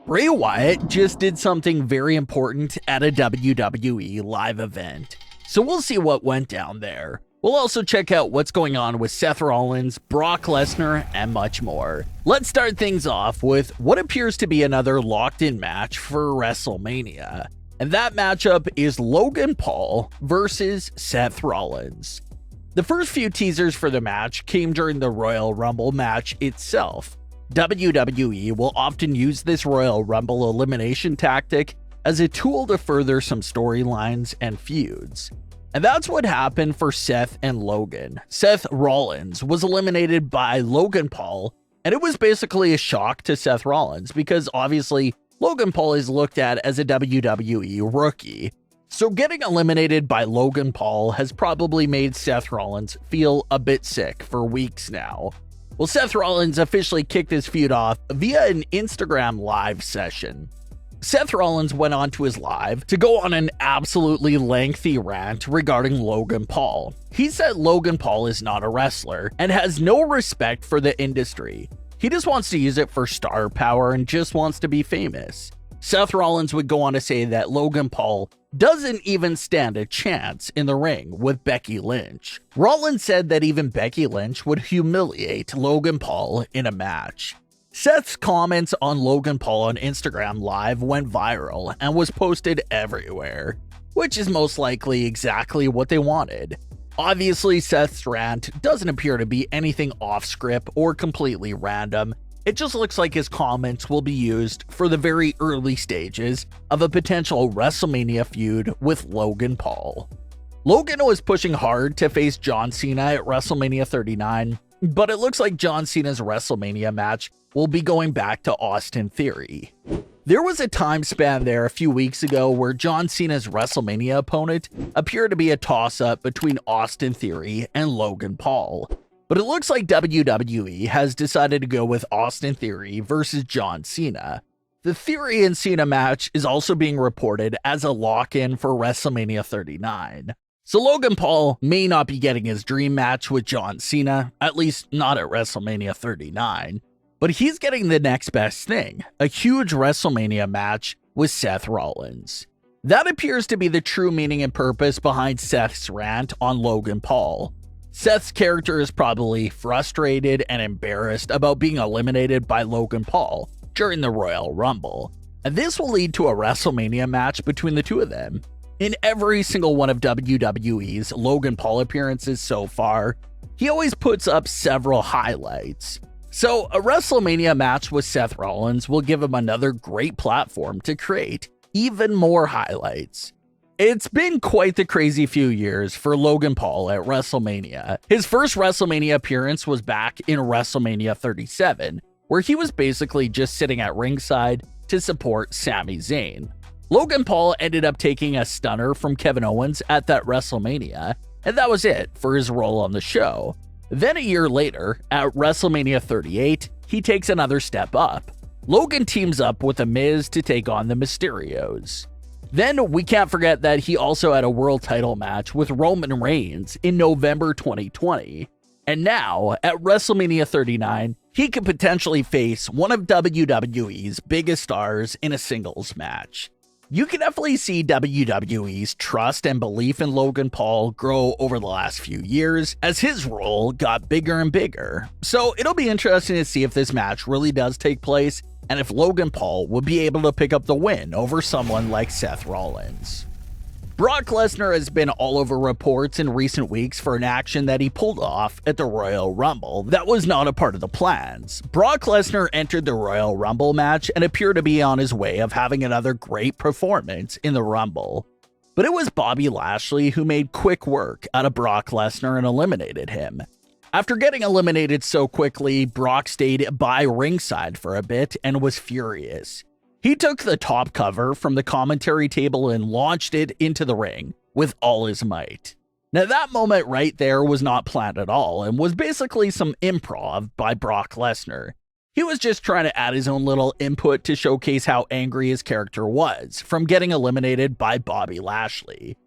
Bray Wyatt just did something very important at a WWE live event, so we'll see what went down there. We'll also check out what's going on with Seth Rollins, Brock Lesnar, and much more. Let's start things off with what appears to be another locked-in match for WrestleMania, and that matchup is Logan Paul versus Seth Rollins. The first few teasers for the match came during the Royal Rumble match itself. WWE will often use this Royal Rumble elimination tactic as a tool to further some storylines and feuds. And that's what happened for Seth and Logan. Seth Rollins was eliminated by Logan Paul, and it was basically a shock to Seth Rollins because obviously Logan Paul is looked at as a WWE rookie. So getting eliminated by Logan Paul has probably made Seth Rollins feel a bit sick for weeks now. Well, Seth Rollins officially kicked his feud off via an Instagram live session. Seth Rollins went on to his live to go on an absolutely lengthy rant regarding Logan Paul. He said Logan Paul is not a wrestler and has no respect for the industry. He just wants to use it for star power and just wants to be famous. Seth Rollins would go on to say that Logan Paul doesn't even stand a chance in the ring with Becky Lynch. Rollins said that even Becky Lynch would humiliate Logan Paul in a match. Seth's comments on Logan Paul on Instagram Live went viral and was posted everywhere, which is most likely exactly what they wanted. Obviously, Seth's rant doesn't appear to be anything off script or completely random. It just looks like his comments will be used for the very early stages of a potential WrestleMania feud with Logan Paul. Logan was pushing hard to face John Cena at WrestleMania 39, but it looks like John Cena's WrestleMania match will be going back to Austin Theory. There was a time span there a few weeks ago where John Cena's WrestleMania opponent appeared to be a toss-up between Austin Theory and Logan Paul. But it looks like WWE has decided to go with Austin Theory versus John Cena. The Theory and Cena match is also being reported as a lock-in for WrestleMania 39. So Logan Paul may not be getting his dream match with John Cena, at least not at WrestleMania 39, but he's getting the next best thing, a huge WrestleMania match with Seth Rollins. That appears to be the true meaning and purpose behind Seth's rant on Logan Paul. Seth's character is probably frustrated and embarrassed about being eliminated by Logan Paul during the Royal Rumble, and this will lead to a WrestleMania match between the two of them. In every single one of WWE's Logan Paul appearances so far, he always puts up several highlights. So a WrestleMania match with Seth Rollins will give him another great platform to create even more highlights. It's been quite the crazy few years for Logan Paul at WrestleMania. His first WrestleMania appearance was back in WrestleMania 37, where he was basically just sitting at ringside to support Sami Zayn. Logan Paul ended up taking a stunner from Kevin Owens at that WrestleMania, and that was it for his role on the show. Then a year later, at WrestleMania 38, he takes another step up. Logan teams up with The Miz to take on the Mysterios. Then we can't forget that he also had a world title match with Roman Reigns in November 2020. And now, at WrestleMania 39, he could potentially face one of WWE's biggest stars in a singles match. You can definitely see WWE's trust and belief in Logan Paul grow over the last few years as his role got bigger and bigger. So it'll be interesting to see if this match really does take place and if Logan Paul will be able to pick up the win over someone like Seth Rollins. Brock Lesnar has been all over reports in recent weeks for an action that he pulled off at the Royal Rumble that was not a part of the plans. Brock Lesnar entered the Royal Rumble match and appeared to be on his way of having another great performance in the Rumble. But it was Bobby Lashley who made quick work out of Brock Lesnar and eliminated him. After getting eliminated so quickly, Brock stayed by ringside for a bit and was furious. He took the top cover from the commentary table and launched it into the ring with all his might. Now that moment right there was not planned at all and was basically some improv by Brock Lesnar. He was just trying to add his own little input to showcase how angry his character was from getting eliminated by Bobby Lashley.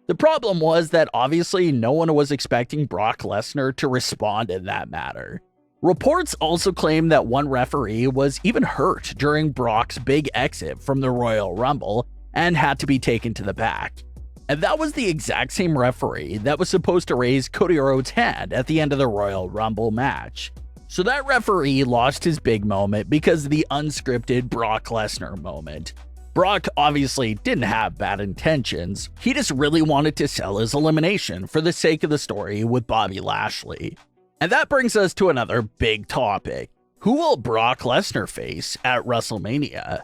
The problem was that obviously no one was expecting Brock Lesnar to respond in that matter. Reports also claim that one referee was even hurt during Brock's big exit from the Royal Rumble and had to be taken to the back. And that was the exact same referee that was supposed to raise Cody Rhodes' hand at the end of the Royal Rumble match. So that referee lost his big moment because of the unscripted Brock Lesnar moment. Brock obviously didn't have bad intentions, he just really wanted to sell his elimination for the sake of the story with Bobby Lashley. And that brings us to another big topic. Who will Brock Lesnar face at WrestleMania?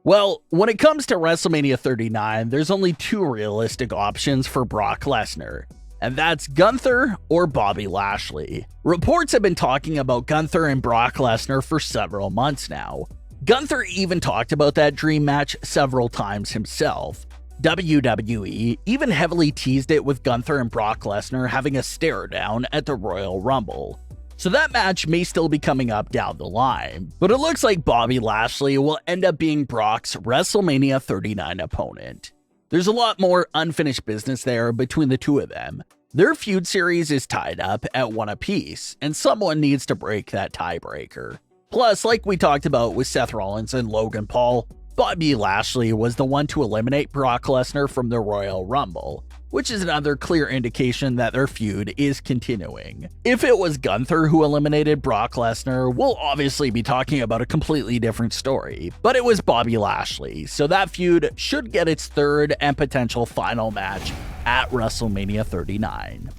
Well, when it comes to WrestleMania 39, there's only two realistic options for Brock Lesnar, and that's Gunther or Bobby Lashley. Reports have been talking about Gunther and Brock Lesnar for several months now. Gunther even talked about that dream match several times himself. WWE even heavily teased it with Gunther and Brock Lesnar having a stare down at the Royal Rumble. So that match may still be coming up down the line, but it looks like Bobby Lashley will end up being Brock's WrestleMania 39 opponent. There's a lot more unfinished business there between the two of them. Their feud series is tied up at 1 apiece, and someone needs to break that tiebreaker. Plus, like we talked about with Seth Rollins and Logan Paul, Bobby Lashley was the one to eliminate Brock Lesnar from the Royal Rumble, which is another clear indication that their feud is continuing. If it was Gunther who eliminated Brock Lesnar, we'll obviously be talking about a completely different story, but it was Bobby Lashley, so that feud should get its third and potential final match at WrestleMania 39.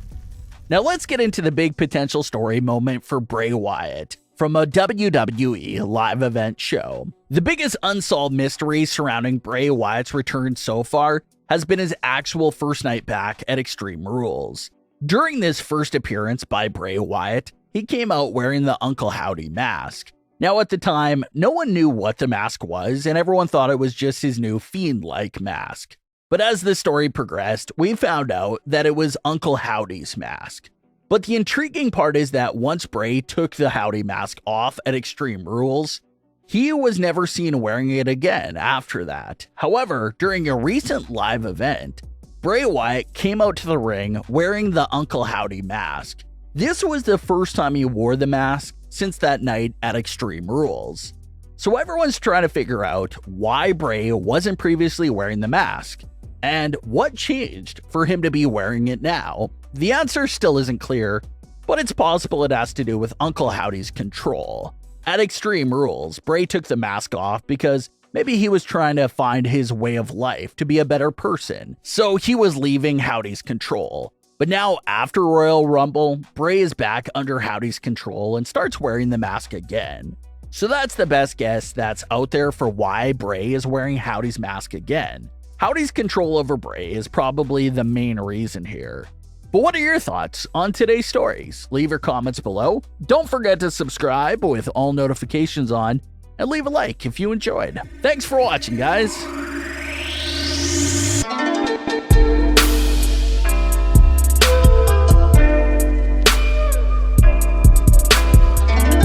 Now let's get into the big potential story moment for Bray Wyatt from a WWE live event show. The biggest unsolved mystery surrounding Bray Wyatt's return so far has been his actual first night back at Extreme Rules. During this first appearance by Bray Wyatt, he came out wearing the Uncle Howdy mask. Now at the time, no one knew what the mask was, and everyone thought it was just his new Fiend-like mask. But as the story progressed, we found out that it was Uncle Howdy's mask. But the intriguing part is that once Bray took the Howdy mask off at Extreme Rules, he was never seen wearing it again after that. However, during a recent live event, Bray Wyatt came out to the ring wearing the Uncle Howdy mask. This was the first time he wore the mask since that night at Extreme Rules. So everyone's trying to figure out why Bray wasn't previously wearing the mask, and what changed for him to be wearing it now. The answer still isn't clear, but it's possible it has to do with Uncle Howdy's control. At Extreme Rules, Bray took the mask off because maybe he was trying to find his way of life to be a better person, so he was leaving Howdy's control. But now, after Royal Rumble, Bray is back under Howdy's control and starts wearing the mask again. So that's the best guess that's out there for why Bray is wearing Howdy's mask again. Howdy's control over Bray is probably the main reason here. But what are your thoughts on today's stories? Leave your comments below. Don't forget to subscribe with all notifications on, and leave a like if you enjoyed. Thanks for watching, guys.